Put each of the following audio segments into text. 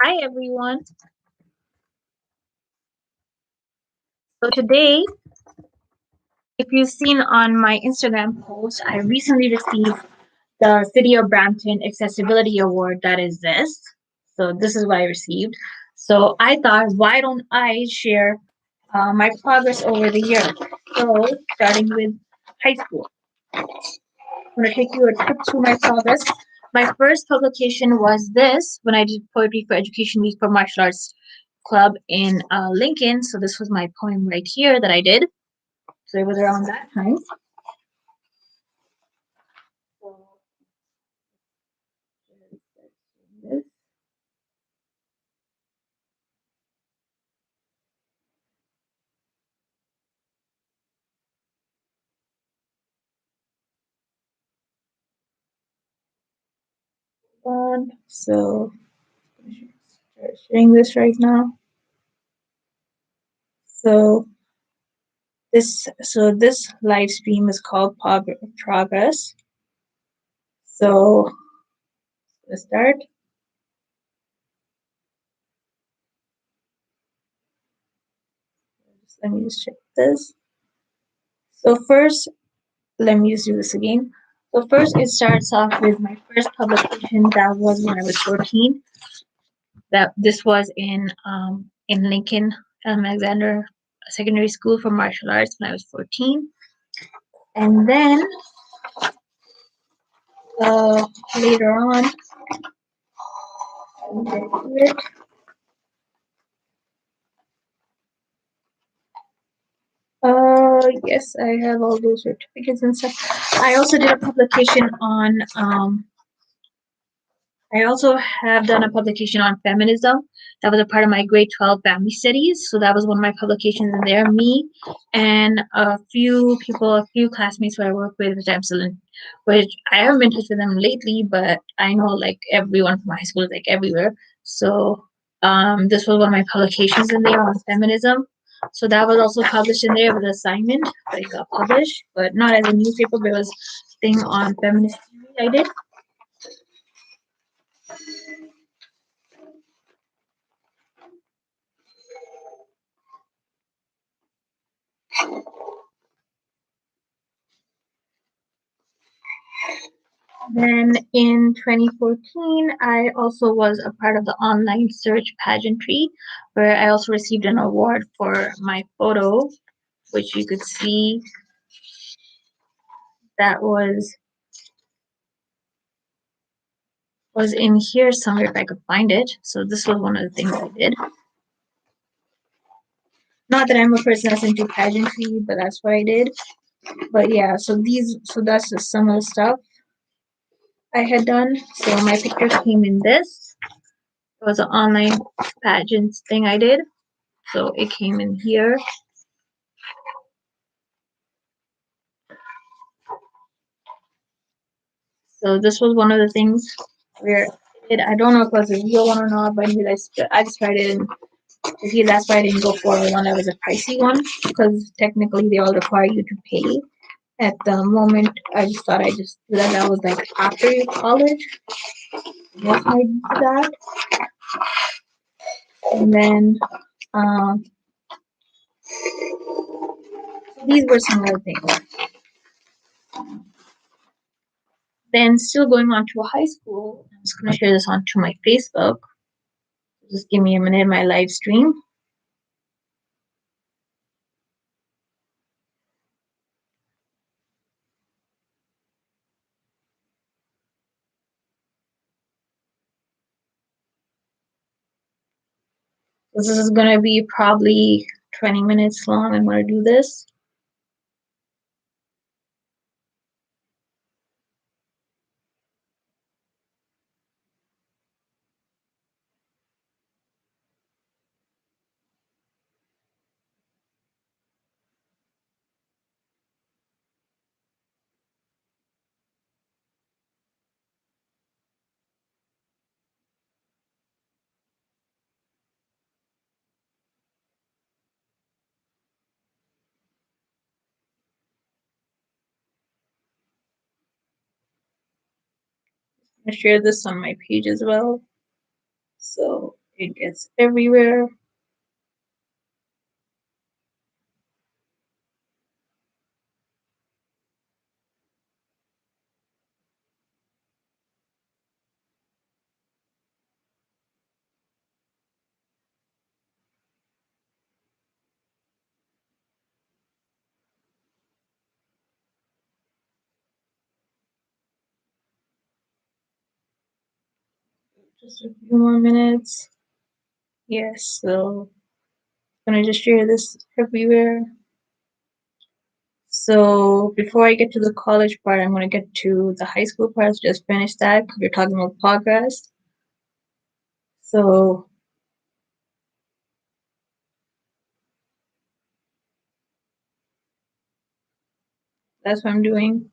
Hi everyone. So today, if you've seen on my Instagram post, I recently received the City of Brampton Accessibility Award. That is this. So this is what I received. So I thought, why don't I share my progress over the year? So starting with high school, I'm going to take you a trip through my progress. My first publication was this when I did Poetry for Education Week for Martial Arts Club in Lincoln. So this was my poem right here that I did. So it was around that time. So this one. So start sharing this right now. So this live stream is called Progress. So let's start. Let me just check this. So first, let me just do this again. So first, it starts off with my first publication. That was when I was 14. That this was in Lincoln Alexander Secondary School for Martial Arts when I was 14. And then later on, yes, I have all those certificates and stuff. I also did a publication on I also have done a publication on feminism. That was a part of my grade 12 family studies. So that was one of my publications in there. Me and a few people, a few classmates who I work with, which I haven't been in touch with them lately, but I know like everyone from high school is like everywhere. So this was one of my publications in there on feminism. So that was also published in there with an assignment, like published, but not as a newspaper, but it was thing on feminist theory I did. Then in 2014, I also was a part of the online search pageantry, where I also received an award for my photo, which you could see that was in here somewhere if I could find it. So this was one of the things I did. Not that I'm a person that's into pageantry, but that's what I did. But yeah, so that's just some of the stuff I had done. So my picture came in this. It was an online pageant thing I did. So it came in here. So this was one of the things where I don't know if it was a real one or not, but anyways, I just tried it, and that's why I didn't go for the one that was a pricey one, because technically they all require you to pay. At the moment, I just thought I just that was like after college. Yes, I did that, and then um, these were some other things. Then still going on to high school, I'm just gonna share this onto my Facebook. Just give me a minute, my live stream. This is gonna be probably 20 minutes long. I'm gonna do this. I share this on my page as well. So It gets everywhere. Just a few more minutes. Yes, so I'm gonna just share this everywhere. So before I get to the college part, I'm gonna get to the high school part. So just finish that because we're talking about progress. So that's what I'm doing.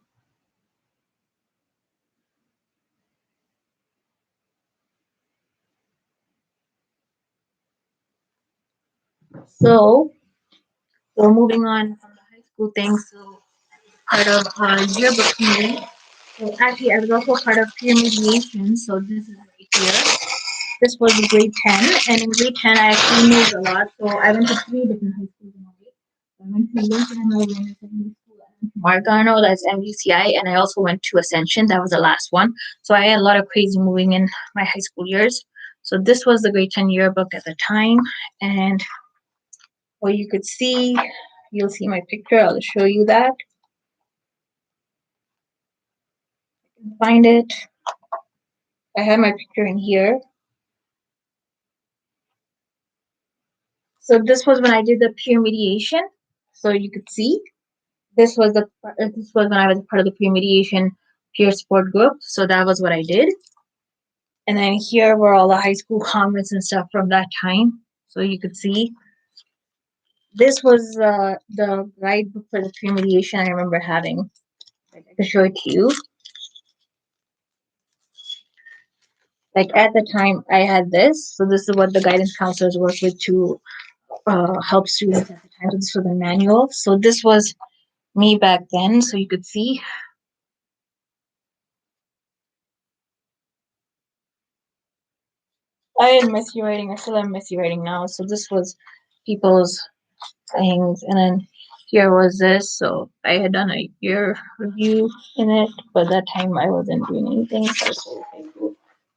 So so moving on from the high school thing, so part of yearbook committee. So actually, I was also part of peer mediation. So this is right here. This was grade 10, and in grade 10, I actually moved a lot. So I went to three different high schools in Hawaii. I went to Lincoln, I went to secondary school, I went to Margano, that's MUCI, and I also went to Ascension. That was the last one. So I had a lot of crazy moving in my high school years. So this was the grade 10 yearbook at the time, and what you could see, you'll see my picture. I'll show you that. Find it. I have my picture in here. So this was when I did the peer mediation. So you could see this was when I was part of the peer mediation peer support group. So that was what I did. And then here were all the high school comments and stuff from that time. So you could see this was the guidebook for the peer mediation I remember having. Like, I could show it to you. Like at the time I had this. So this is what the guidance counselors work with to help students at the time. So this was a manual. So this was me back then. So you could see I had messy writing. I still have messy writing now. So this was people's things, and then here was this. So I had done a year review in it, but that time I wasn't doing anything. So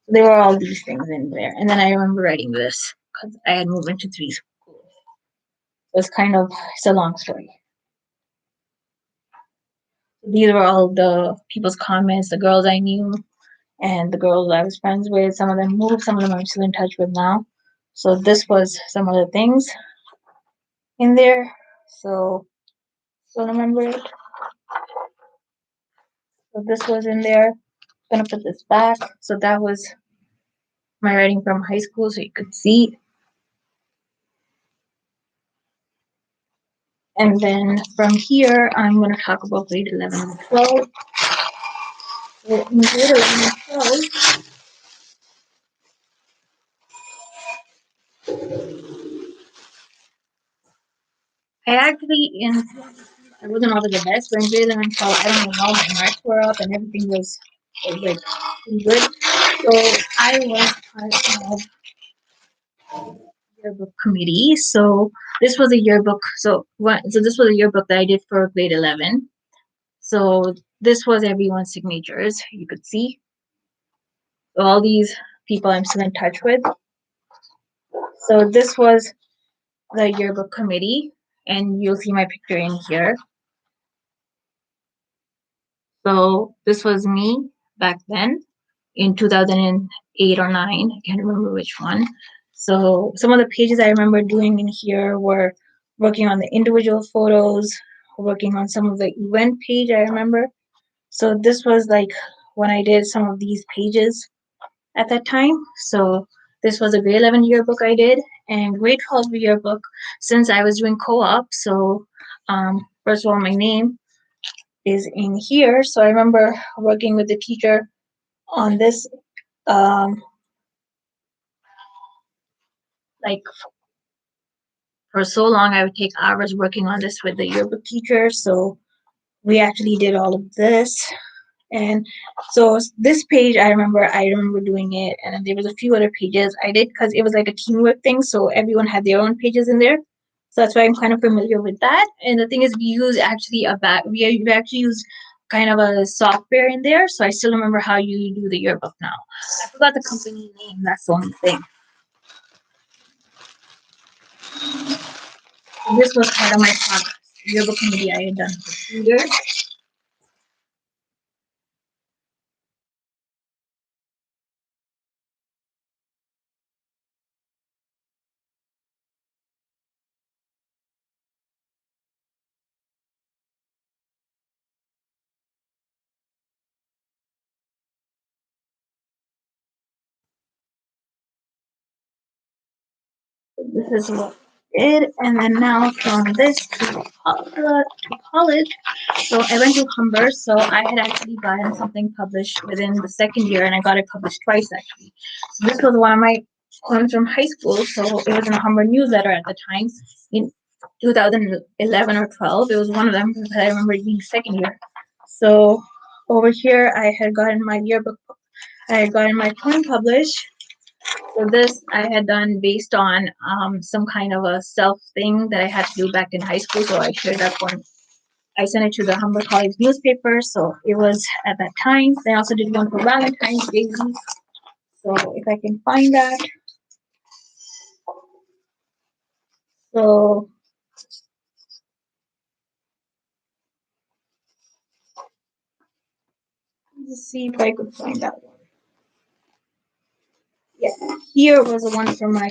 there were all these things in there, and then I remember writing this because I had moved into three schools. So it's a long story. These were all the people's comments, the girls I knew, and the girls I was friends with. Some of them moved, some of them I'm still in touch with now. So this was some of the things in there. So still remember it. So this was in there. I'm gonna put this back. So that was my writing from high school, so you could see. And then from here, I'm gonna talk about grade 11 and 12. So in grade 11 and 12, I actually I wasn't always the best, but in grade 11 and 12, I don't know how my marks were up and everything was like pretty good. So I was part of yearbook committee. So this was a yearbook. So this was a yearbook that I did for grade 11. So this was everyone's signatures. You could see all these people I'm still in touch with. So this was the yearbook committee, and you'll see my picture in here. So this was me back then in 2008 or 9. I can't remember which one. So some of the pages I remember doing in here were working on the individual photos, working on some of the event page I remember. So this was like when I did some of these pages at that time. So this was a grade 11 yearbook I did, and grade 12 yearbook since I was doing co-op. So first of all, my name is in here. So I remember working with the teacher on this. Like for so long, I would take hours working on this with the yearbook teacher. So we actually did all of this. And so this page, I remember doing it, and then there was a few other pages I did because it was like a teamwork thing. So everyone had their own pages in there. So that's why I'm kind of familiar with that. And the thing is, we use actually we actually use kind of a software in there. So I still remember how you do the yearbook now. I forgot the company name. That's the only thing. So this was part of my progress. Yearbook committee I had done for 2 years. This is what I did, and then now from this to college. So I went to Humber, so I had actually gotten something published within the second year, and I got it published twice actually. So this was one of my poems from high school, so it was in a Humber newsletter at the time in 2011 or 12. It was one of them because I remember it being second year. So over here, I had gotten my yearbook. I had gotten my poem published. So this I had done based on some kind of a self thing that I had to do back in high school. So I shared that one. I sent it to the Humber College newspaper. So it was at that time. They also did one for Valentine's Day. So if I can find that. So let's see if I could find that one. Yeah, here was the one for my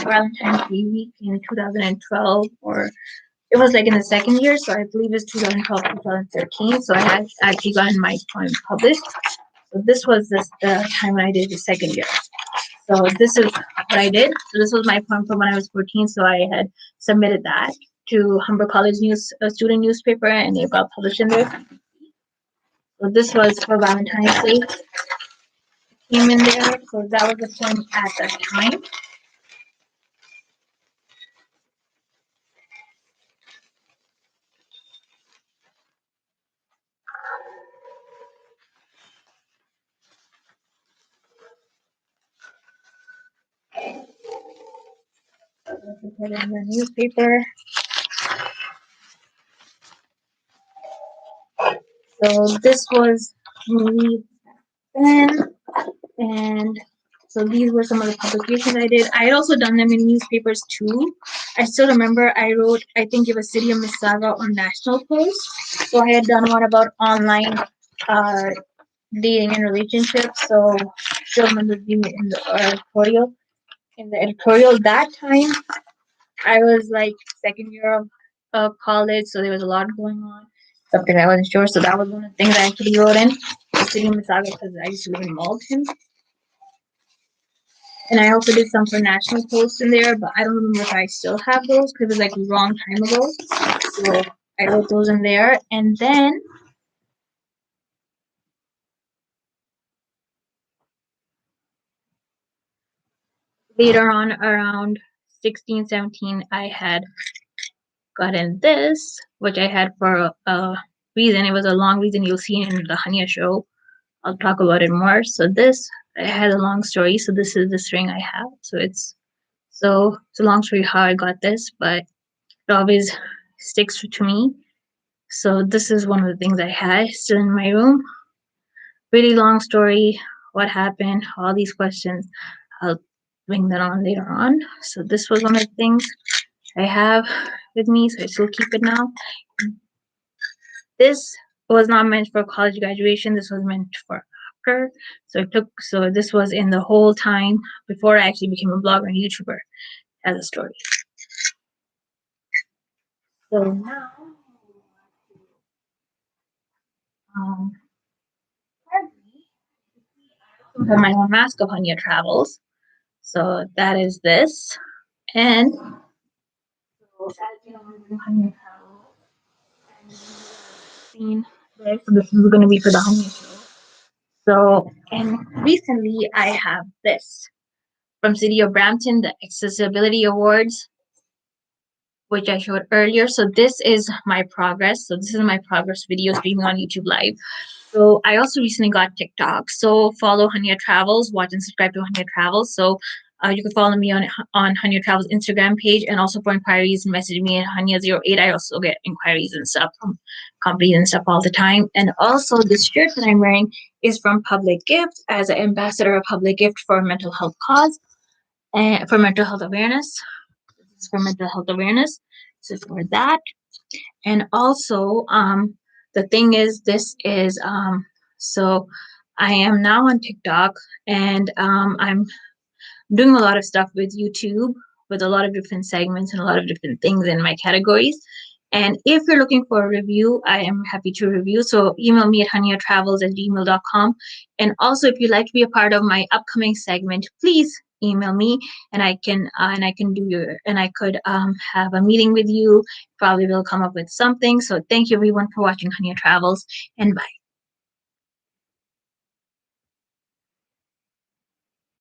Valentine's Day week in 2012, or it was like in the second year, so I believe it's 2012, 2013. So I had actually gotten my poem published. So this was the time when I did the second year. So this is what I did. So this was my poem from when I was 14. So I had submitted that to Humber College News, a student newspaper, and it got published in there. So this was for Valentine's Day. Came in there. So that was the poem at that time. Put it in the newspaper. So this was me then, and so these were some of the publications I did. I had also done them in newspapers too. I still remember I wrote, I think it was City of Mississauga on National Post. So I had done one about online uh, dating and relationships. So I still remember being in the editorial. In the editorial that time, I was like second year of college, so there was a lot going on. Something I wasn't sure, so that was one of the things I actually wrote in the City of Mississauga because I used to live in Malton. And I also did some for National Post in there, but I don't remember if I still have those because it was like a long time ago. So I wrote those in there. And then later on, around 16, 17, I had gotten this, which I had for a reason. It was a long reason you'll see in the Hunyah show. I'll talk about it more. So this, I had a long story. So this is the string I have. So it's a long story how I got this, but it always sticks to me. So this is one of the things I had still in my room. Really long story, what happened, all these questions. I'll bring that on later on. So this was one of the things I have with me, so I still keep it now. This was not meant for college graduation. This was meant for after. So this was in the whole time before I actually became a blogger and YouTuber as a story. So now, um, I have my own mask of Hunyah Travels. So that is this. And so as you know, I'm doing Hunyah Travels. And seen this. So this is going to be for the Hunyah show. So, and recently I have this from City of Brampton, the Accessibility Awards, which I showed earlier. So this is my progress. So this is my progress video streaming on YouTube Live. So I also recently got TikTok. So follow Hunyah Travels, watch and subscribe to Hunyah Travels. So you can follow me on Hunyah Travels Instagram page, and also for inquiries, message me at Hunyah08. I also get inquiries and stuff from companies and stuff all the time. And also this shirt that I'm wearing is from Public Gift as an ambassador of Public Gift for mental health cause and for mental health awareness. This is for mental health awareness. So for that. And also, the thing is, this is so I am now on TikTok, and I'm doing a lot of stuff with YouTube, with a lot of different segments and a lot of different things in my categories. And if you're looking for a review, I am happy to review. So email me at hunyahtravels@gmail.com. And also, if you'd like to be a part of my upcoming segment, please email me, and I can do your and I could have a meeting with you. Probably will come up with something. So thank you everyone for watching Hunyah Travels, and bye.